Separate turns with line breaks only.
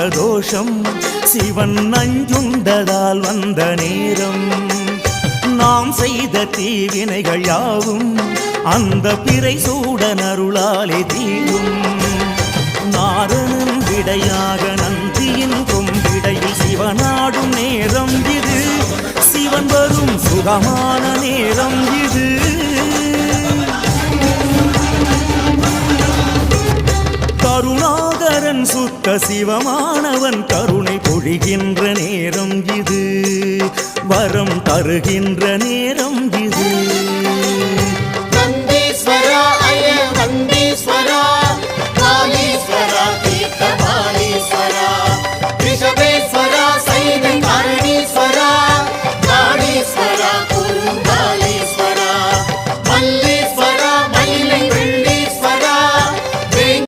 தோஷம் சிவன் நஞ்சுண்டதால் வந்த நேரம். நாம் செய்த தீவினைகள் யாவும் அந்த பிறை சூடன் அருளாலே தீரும். நாரணன் விடையாக நந்தியின் கொம்பிடையில் சிவனாடும் நேரம் இது. சிவன் வரும் சுகமான நேரம் இது. கருணாகரன் சுத்த சிவமானவன் கருணை பொழிகின்ற நேரம் இது. வரம் தருகின்ற நேரம் இது.